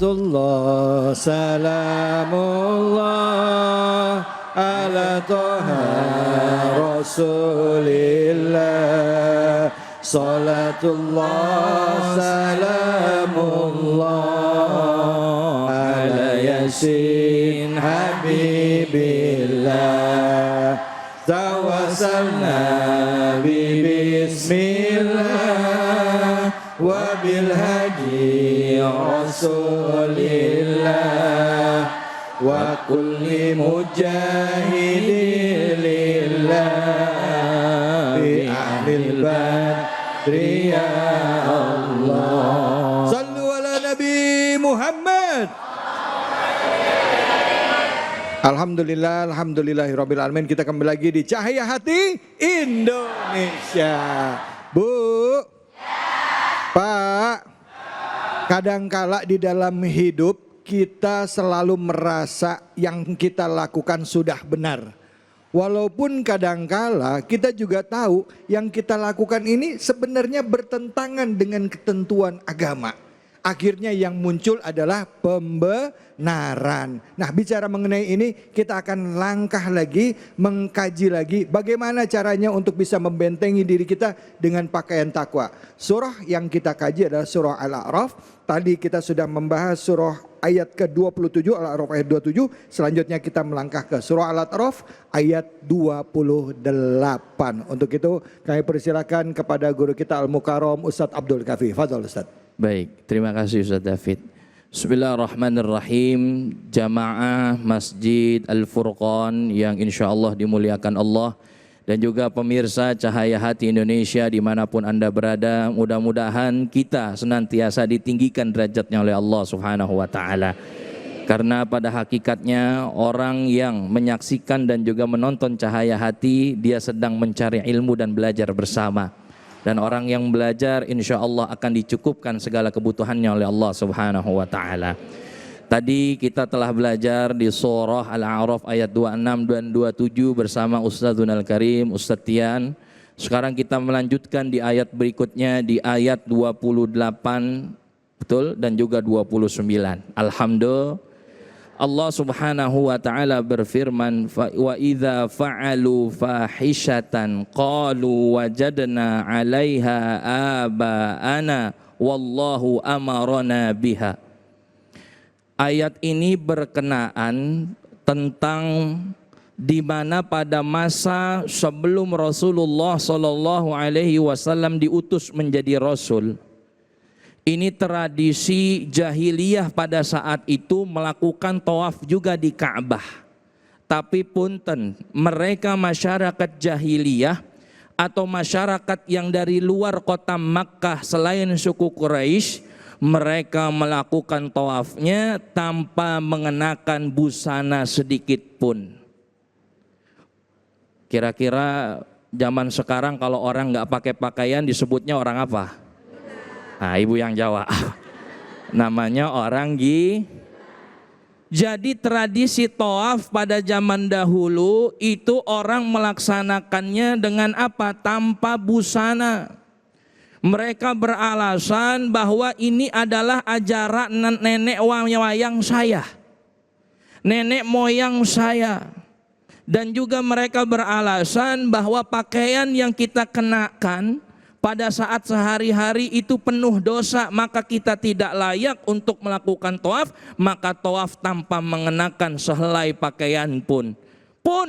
Salatullah salamullah ala toha rasulillah. Salatullah salamullah ala yasin habibillah. Tawassalna bismillah wa bil hadi rasulillah wa kulli mujahidin lillah bi ahlil badri ya Allah. Sallu ala Nabi Muhammad. Alhamdulillah, alhamdulillahirabbil alamin. Kita kembali lagi di Cahaya Hati Indonesia. Bu, Pak, kadangkala di dalam hidup kita selalu merasa yang kita lakukan sudah benar. Walaupun kadangkala kita juga tahu yang kita lakukan ini sebenarnya bertentangan dengan ketentuan agama. Akhirnya yang muncul adalah pembenaran. Nah, bicara mengenai ini kita akan langkah lagi, mengkaji lagi bagaimana caranya untuk bisa membentengi diri kita dengan pakaian takwa. Surah yang kita kaji adalah surah Al-A'raf. Tadi kita sudah membahas surah ayat ke-27, Al-A'raf ayat 27. Selanjutnya kita melangkah ke surah Al-A'raf ayat 28. Untuk itu kami persilakan kepada guru kita Al-Mukarram Ustadz Abdul Kafi. Fadhol Ustadz. Baik, terima kasih Ustaz David. Bismillahirrahmanirrahim. Jamaah Masjid Al-Furqan yang insya Allah dimuliakan Allah, dan juga pemirsa Cahaya Hati Indonesia dimanapun Anda berada, mudah-mudahan kita senantiasa ditinggikan derajatnya oleh Allah Subhanahu wa Ta'ala. Karena pada hakikatnya orang yang menyaksikan dan juga menonton Cahaya Hati, dia sedang mencari ilmu dan belajar bersama. Dan orang yang belajar insya Allah akan dicukupkan segala kebutuhannya oleh Allah Subhanahu wa Ta'ala. Tadi kita telah belajar di surah Al-A'raf ayat 26 dan 27 bersama Ustadzun Al-Karim, Ustadz Tian. Sekarang kita melanjutkan di ayat berikutnya di ayat 28, betul, dan juga 29. Alhamdulillah. Allah Subhanahu wa Ta'ala berfirman, wa idza fa'alu fahishatan qalu wajadna 'alaiha aba'ana wallahu amarna biha. Ayat ini berkenaan tentang di mana pada masa sebelum Rasulullah sallallahu alaihi wasallam diutus menjadi rasul. Ini tradisi jahiliyah pada saat itu melakukan tawaf juga di Ka'bah. Tapi punten, mereka masyarakat jahiliyah atau masyarakat yang dari luar kota Makkah selain suku Quraisy, mereka melakukan tawafnya tanpa mengenakan busana sedikit pun. Kira-kira zaman sekarang kalau orang nggak pakai pakaian disebutnya orang apa? Nah, ibu yang jawab. Namanya orang Jadi tradisi tawaf pada zaman dahulu itu orang melaksanakannya dengan apa? Tanpa busana. Mereka beralasan bahwa ini adalah ajaran nenek moyang saya. Nenek moyang saya. Dan juga mereka beralasan bahwa pakaian yang kita kenakan pada saat sehari-hari itu penuh dosa, maka kita tidak layak untuk melakukan tawaf. Maka tawaf tanpa mengenakan sehelai pakaian pun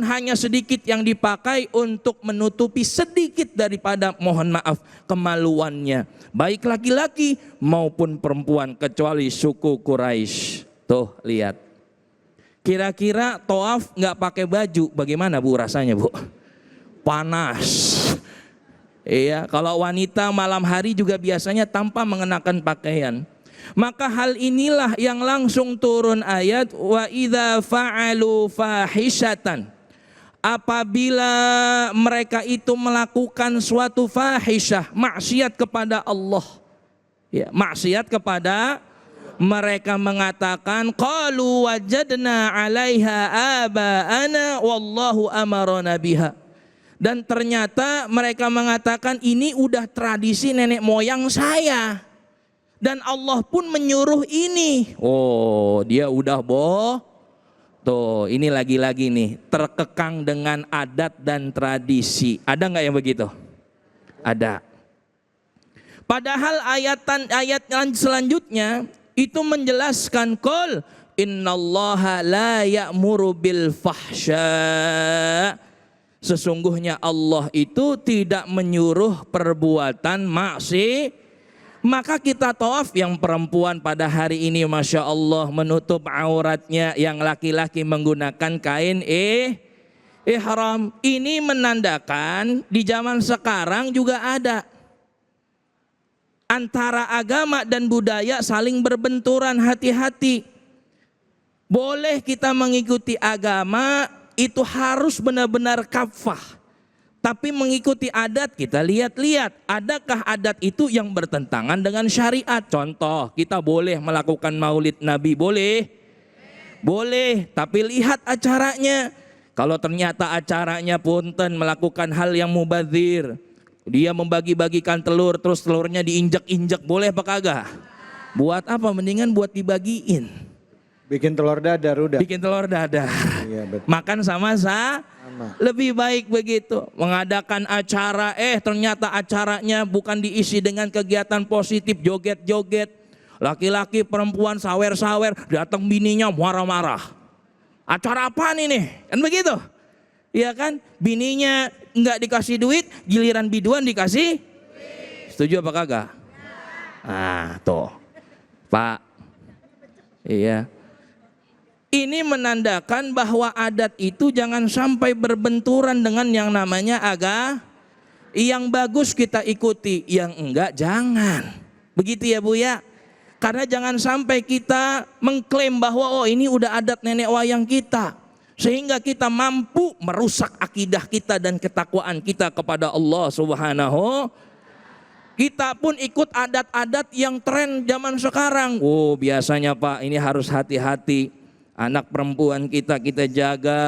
hanya sedikit yang dipakai untuk menutupi sedikit daripada, mohon maaf, kemaluannya, baik laki-laki maupun perempuan kecuali suku Quraisy. Tuh lihat, kira-kira tawaf nggak pakai baju bagaimana Bu rasanya Bu? Panas. Iya, kalau wanita malam hari juga biasanya tanpa mengenakan pakaian. Maka hal inilah yang langsung turun ayat wa idza fa'alu fahishatan. Apabila mereka itu melakukan suatu fahisyah, maksiat kepada Allah. Ya, maksiat kepada, mereka mengatakan qalu wajadna 'alaiha aba'ana wallahu amarna biha. Dan ternyata mereka mengatakan ini udah tradisi nenek moyang saya. Dan Allah pun menyuruh ini. Oh, dia udah tuh, ini lagi-lagi nih, terkekang dengan adat dan tradisi. Ada nggak yang begitu? Ada. Padahal ayat selanjutnya itu menjelaskan qul innallaha la ya'muru bil fahsya. Sesungguhnya Allah itu tidak menyuruh perbuatan maksiat. Maka kita tawaf yang perempuan pada hari ini Masya Allah menutup auratnya, yang laki-laki menggunakan kain ihram. Ini menandakan di zaman sekarang juga ada antara agama dan budaya saling berbenturan, hati-hati. Boleh kita mengikuti agama, itu harus benar-benar kafah. Tapi mengikuti adat, kita lihat-lihat, adakah adat itu yang bertentangan dengan syariat? Contoh, kita boleh melakukan maulid Nabi, boleh? Boleh, tapi lihat acaranya. Kalau ternyata acaranya punten melakukan hal yang mubadzir, dia membagi-bagikan telur, terus telurnya diinjak-injak, boleh apa kagak? Buat apa? Mendingan buat dibagiin. Bikin telur dadar udah. Bikin telur dadar. Iya, betul. Makan sama. Lebih baik begitu. Mengadakan acara, ternyata acaranya bukan diisi dengan kegiatan positif, joget-joget. Laki-laki, perempuan, sawer-sawer, datang bininya marah-marah. Acara apa nih? Kan begitu? Iya kan? Bininya nggak dikasih duit, giliran biduan dikasih. Setuju apa kagak? Nah, tuh. Pak. Iya. Ini menandakan bahwa adat itu jangan sampai berbenturan dengan yang namanya agama. Yang bagus kita ikuti, yang enggak jangan. Begitu ya Bu ya. Karena jangan sampai kita mengklaim bahwa ini udah adat nenek wayang kita, sehingga kita mampu merusak akidah kita dan ketakwaan kita kepada Allah Subhanahu. Kita pun ikut adat-adat yang tren zaman sekarang. Oh, biasanya Pak, ini harus hati-hati. Anak perempuan kita jaga,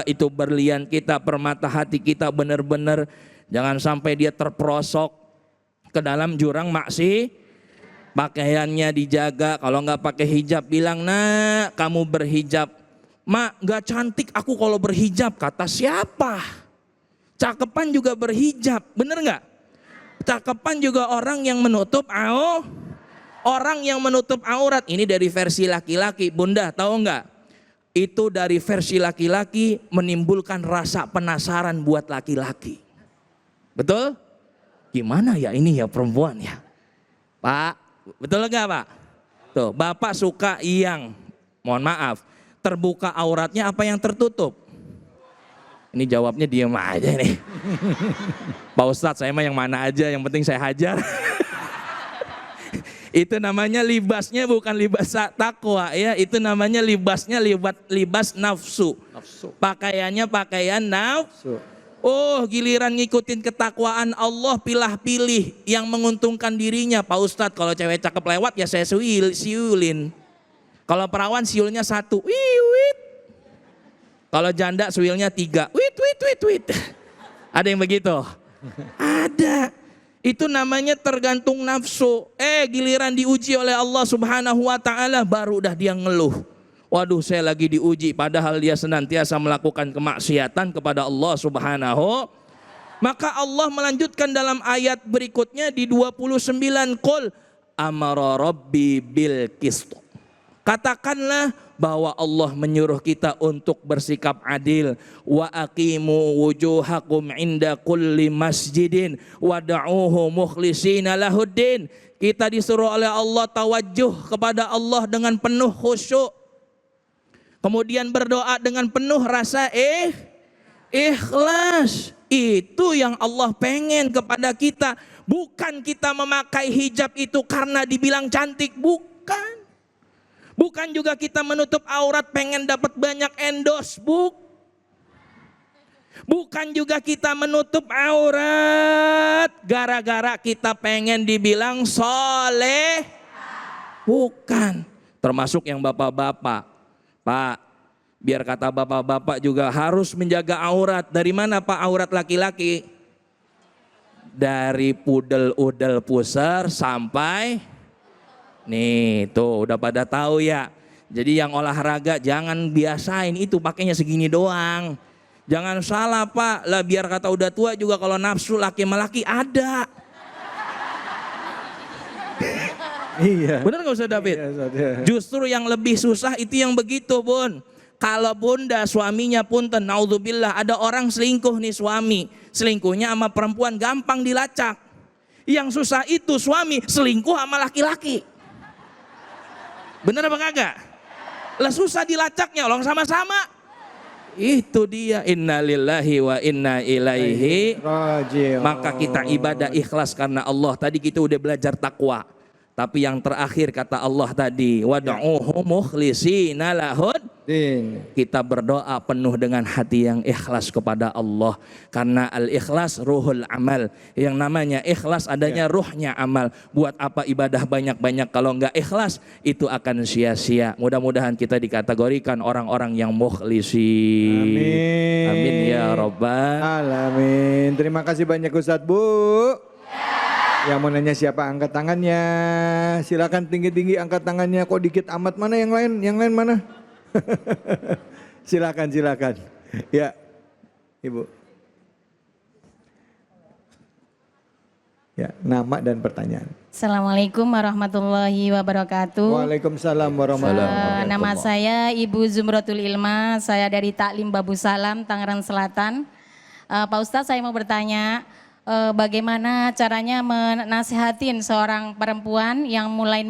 itu berlian kita, permata hati kita benar-benar jangan sampai dia terperosok ke dalam jurang maksiat. Pakaiannya dijaga, kalau nggak pakai hijab bilang, "Nak, kamu berhijab." "Mak, nggak cantik aku kalau berhijab." Kata siapa? Cakepan juga berhijab, bener nggak? Cakepan juga orang yang menutup orang yang menutup aurat. Ini dari versi laki-laki. Bunda tahu nggak? Itu dari versi laki-laki menimbulkan rasa penasaran buat laki-laki. Betul? Gimana ya ini ya perempuan ya? Pak, betul nggak Pak? Tuh, Bapak suka yang, mohon maaf, terbuka auratnya apa yang tertutup? Ini jawabnya diam aja nih. Pak Ustadz, saya mah yang mana aja, yang penting saya hajar. Itu namanya libasnya bukan libas takwa ya, itu namanya libasnya libas nafsu. Pakaiannya pakaian nafsu. Oh, giliran ngikutin ketakwaan Allah, pilih-pilih yang menguntungkan dirinya. Pak Ustadz, kalau cewek cakep lewat ya saya siulin. Kalau perawan siulnya 1, wit. Kalau janda siulnya 3, wit. Ada yang begitu? Ada. Itu namanya tergantung nafsu. Giliran diuji oleh Allah Subhanahu wa ta'ala, baru dah dia ngeluh. Waduh, saya lagi diuji, padahal dia senantiasa melakukan kemaksiatan kepada Allah Subhanahu. Maka Allah melanjutkan dalam ayat berikutnya di 29, qul amara rabbi bil qist. Katakanlah bahwa Allah menyuruh kita untuk bersikap adil. Wa aqimu wujuhakum inda kulli masjidin wad'uuhu mukhlishina lahuddin. Kita disuruh oleh Allah tawajjuh kepada Allah dengan penuh khusyuk. Kemudian berdoa dengan penuh rasa ikhlas. Itu yang Allah pengen kepada kita. Bukan kita memakai hijab itu karena dibilang cantik, bukan. Bukan juga kita menutup aurat pengen dapat banyak endorse, bukan juga kita menutup aurat gara-gara kita pengen dibilang soleh, bukan. Termasuk yang bapak-bapak, Pak, biar kata bapak-bapak juga harus menjaga aurat. Dari mana Pak aurat laki-laki? Dari pudel-udel pusar sampai Nih, tuh udah pada tahu ya. Jadi yang olahraga jangan biasain itu pakainya segini doang. Jangan salah Pak, lah biar kata udah tua juga kalau nafsu laki sama laki ada. Iya. Bener gak Ustaz David? Iya, Ustaz, ya. Justru yang lebih susah itu yang begitu Bun. Kalau bunda suaminya punten, naudzubillah, ada orang selingkuh nih suami. Selingkuhnya sama perempuan gampang dilacak. Yang susah itu suami selingkuh sama laki-laki. Bener apa kagak? Lah susah dilacaknya, orang sama-sama. Itu dia, innalillahi wa inna ilaihi Raji'un. maka kita ibadah ikhlas karena Allah. Tadi kita udah belajar takwa. Tapi yang terakhir kata Allah tadi, wad'uhu mukhlishina lahud. Kita berdoa penuh dengan hati yang ikhlas kepada Allah. Karena al-ikhlas ruhul amal. Yang namanya ikhlas adanya ruhnya amal. Buat apa ibadah banyak-banyak kalau enggak ikhlas, itu akan sia-sia. Mudah-mudahan kita dikategorikan orang-orang yang mukhlisin. Amin. Amin ya rabbal alamin. Terima kasih banyak Ustadz Bu. Yang mau nanya siapa angkat tangannya? Silakan tinggi-tinggi angkat tangannya. Kok dikit amat, mana yang lain? Yang lain mana? Silakan. Ya, Ibu. Ya, nama dan pertanyaan. Assalamualaikum warahmatullahi wabarakatuh. Waalaikumsalam warahmatullahi wabarakatuh. Nama saya Ibu Zumratul Ilma, saya dari Taklim Babu Salam, Tangerang Selatan. Pak Ustadz, saya mau bertanya, bagaimana caranya menasihatin seorang perempuan yang mulai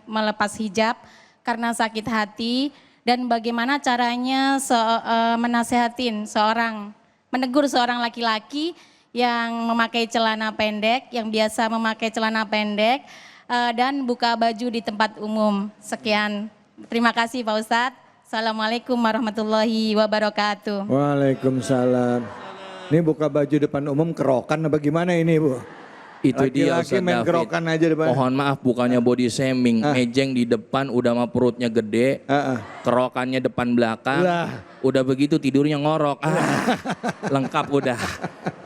melepas hijab karena sakit hati, dan bagaimana caranya menasihatin menegur seorang laki-laki yang memakai celana pendek, yang biasa memakai celana pendek dan buka baju di tempat umum. Sekian, terima kasih Pak Ustadz. Assalamualaikum warahmatullahi wabarakatuh. Waalaikumsalam. Ini buka baju depan umum kerokan apa gimana ini Bu? Itu dia Laki-laki Ustaz main David. kerokan aja depan. Mohon maaf bukannya body shaming, mejeng di depan udah mah perutnya gede, kerokannya depan belakang, udah begitu tidurnya ngorok, lengkap udah.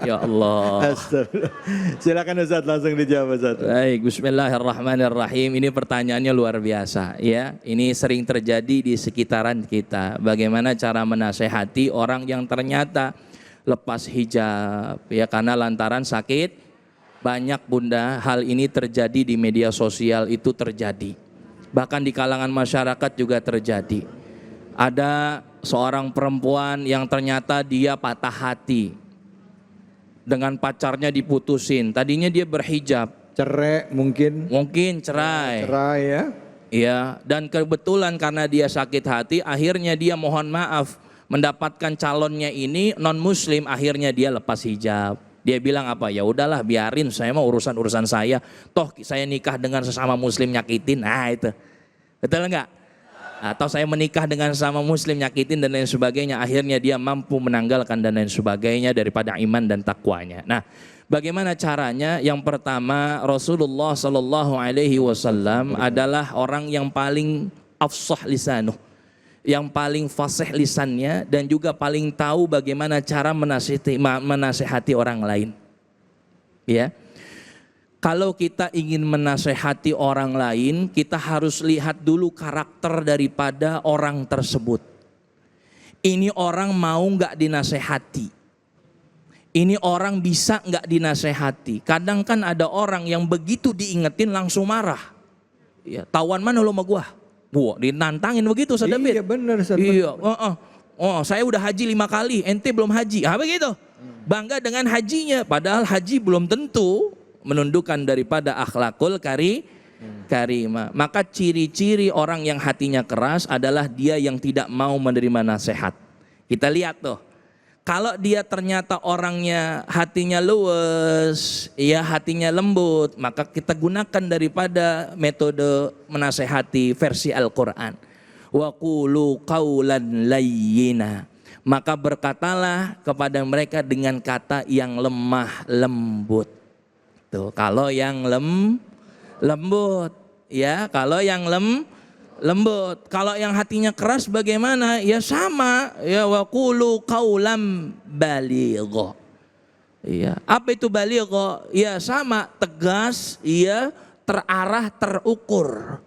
Ya Allah. Astagfirullah. Silakan Ustaz, langsung dijawab Ustaz. Baik, bismillahirrahmanirrahim. Ini pertanyaannya luar biasa ya. Ini sering terjadi di sekitaran kita. Bagaimana cara menasehati orang yang ternyata lepas hijab ya karena lantaran sakit. Banyak bunda, hal ini terjadi di media sosial, itu terjadi. Bahkan di kalangan masyarakat juga terjadi. Ada seorang perempuan yang ternyata dia patah hati dengan pacarnya diputusin. Tadinya dia berhijab. Cerai mungkin. Mungkin cerai. Cerai ya. Iya, dan kebetulan karena dia sakit hati, akhirnya dia mohon maaf mendapatkan calonnya ini non muslim, akhirnya dia lepas hijab. Dia bilang apa? Ya udahlah biarin, saya mau urusan saya. Toh saya nikah dengan sesama muslim nyakitin. Nah itu. Betul enggak? Atau saya menikah dengan sesama muslim nyakitin dan lain sebagainya. Akhirnya dia mampu menanggalkan dan lain sebagainya daripada iman dan takwanya. Nah, bagaimana caranya? Yang pertama, Rasulullah Shallallahu Alaihi Wasallam adalah orang yang paling afsah lisanuh, yang paling fasih lisannya, dan juga paling tahu bagaimana cara menasehati orang lain. Ya, kalau kita ingin menasehati orang lain, kita harus lihat dulu karakter daripada orang tersebut. Ini orang mau nggak dinasehati? Ini orang bisa nggak dinasehati? Kadang kan ada orang yang begitu diingetin langsung marah. Ya, tawan mana lo sama gua? Wah, dinantangin begitu Ustaz David. Iya benar Ustaz. Iya, saya udah haji 5 kali, ente belum haji. Begitu. Bangga dengan hajinya, padahal haji belum tentu menundukkan daripada akhlakul karimah. Maka ciri-ciri orang yang hatinya keras adalah dia yang tidak mau menerima nasihat. Kita lihat tuh. Kalau dia ternyata orangnya hatinya luwes, ya hatinya lembut, maka kita gunakan daripada metode menasehati versi Al-Quran. Wa qulu qawlan layyina. Maka berkatalah kepada mereka dengan kata yang lemah lembut. Tuh, kalau yang lembut, ya kalau yang lembut. Kalau yang hatinya keras bagaimana? Ya sama, ya wa qulu qaulam baligha. Ya, apa itu baligha? Ya sama, tegas, ya terarah, terukur.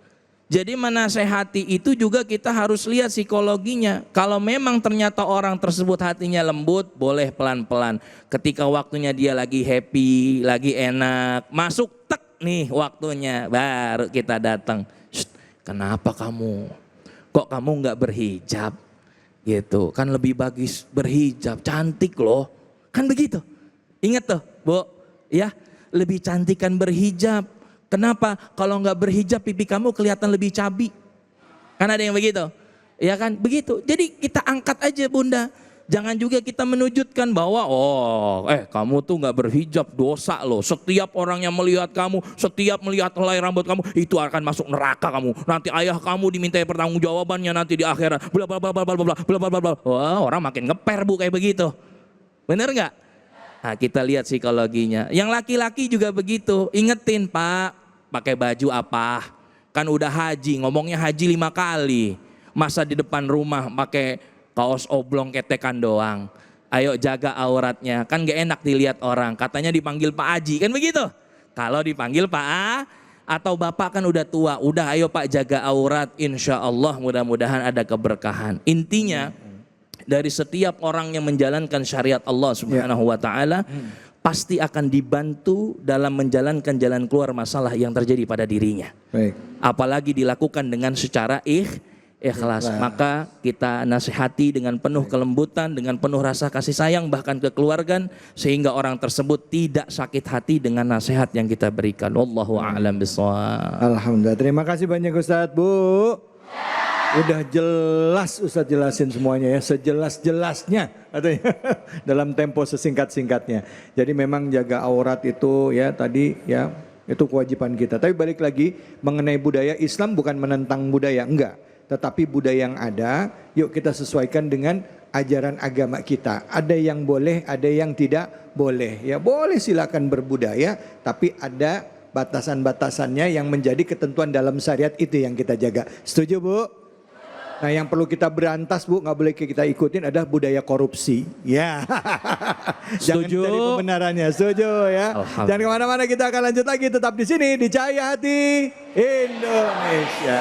Jadi menasehati itu juga kita harus lihat psikologinya. Kalau memang ternyata orang tersebut hatinya lembut, boleh pelan-pelan. Ketika waktunya dia lagi happy, lagi enak, masuk tek nih waktunya, baru kita datang. Kenapa kamu? Kok kamu nggak berhijab? Gitu, kan lebih bagus berhijab, cantik loh. Kan begitu. Ingat tuh, Bu, ya, lebih cantik kan berhijab. Kenapa? Kalau nggak berhijab pipi kamu kelihatan lebih cabi. Kan ada yang begitu. Ya kan? Begitu. Jadi kita angkat aja Bunda. Jangan juga kita menunjukkan bahwa kamu tuh nggak berhijab, dosa loh. Setiap orang yang melihat kamu, setiap melihat helai rambut kamu, itu akan masuk neraka kamu. Nanti ayah kamu dimintai pertanggungjawabannya nanti di akhirat. Bla bla bla bla bla bla bla bla bla. Wah, orang makin ngeper Bu kayak begitu. Bener nggak? Nah, kita lihat psikologinya. Yang laki-laki juga begitu. Ingetin Pak, pakai baju apa? Kan udah haji, ngomongnya haji 5 kali. Masa di depan rumah pakai kaos oblong ketekan doang. Ayo jaga auratnya. Kan gak enak dilihat orang. Katanya dipanggil Pak Haji, kan begitu? Kalau dipanggil Pak A atau Bapak kan udah tua. Udah ayo Pak jaga aurat. Insya Allah mudah-mudahan ada keberkahan. Intinya dari setiap orang yang menjalankan syariat Allah Subhanahu wa taala pasti akan dibantu dalam menjalankan jalan keluar masalah yang terjadi pada dirinya. Baik. Apalagi dilakukan dengan secara ikhlas. Maka kita nasihati dengan penuh kelembutan, dengan penuh rasa kasih sayang bahkan ke keluarga, sehingga orang tersebut tidak sakit hati dengan nasihat yang kita berikan. Wallahu a'lam bishawab. Alhamdulillah. Terima kasih banyak Ustadz, Bu. Udah jelas Ustadz jelasin semuanya ya, sejelas-jelasnya katanya dalam tempo sesingkat-singkatnya. Jadi memang jaga aurat itu ya tadi ya, itu kewajiban kita. Tapi balik lagi mengenai budaya, Islam bukan menentang budaya, enggak. Tetapi budaya yang ada, yuk kita sesuaikan dengan ajaran agama kita. Ada yang boleh, ada yang tidak boleh. Ya boleh silakan berbudaya, tapi ada batasan-batasannya yang menjadi ketentuan dalam syariat, itu yang kita jaga. Setuju Bu? Nah yang perlu kita berantas Bu, nggak boleh kita ikutin adalah budaya korupsi. Ya, jangan cari pembenarannya. Setuju ya. Jangan kemana-mana, kita akan lanjut lagi tetap di sini di Cahaya Hati Indonesia.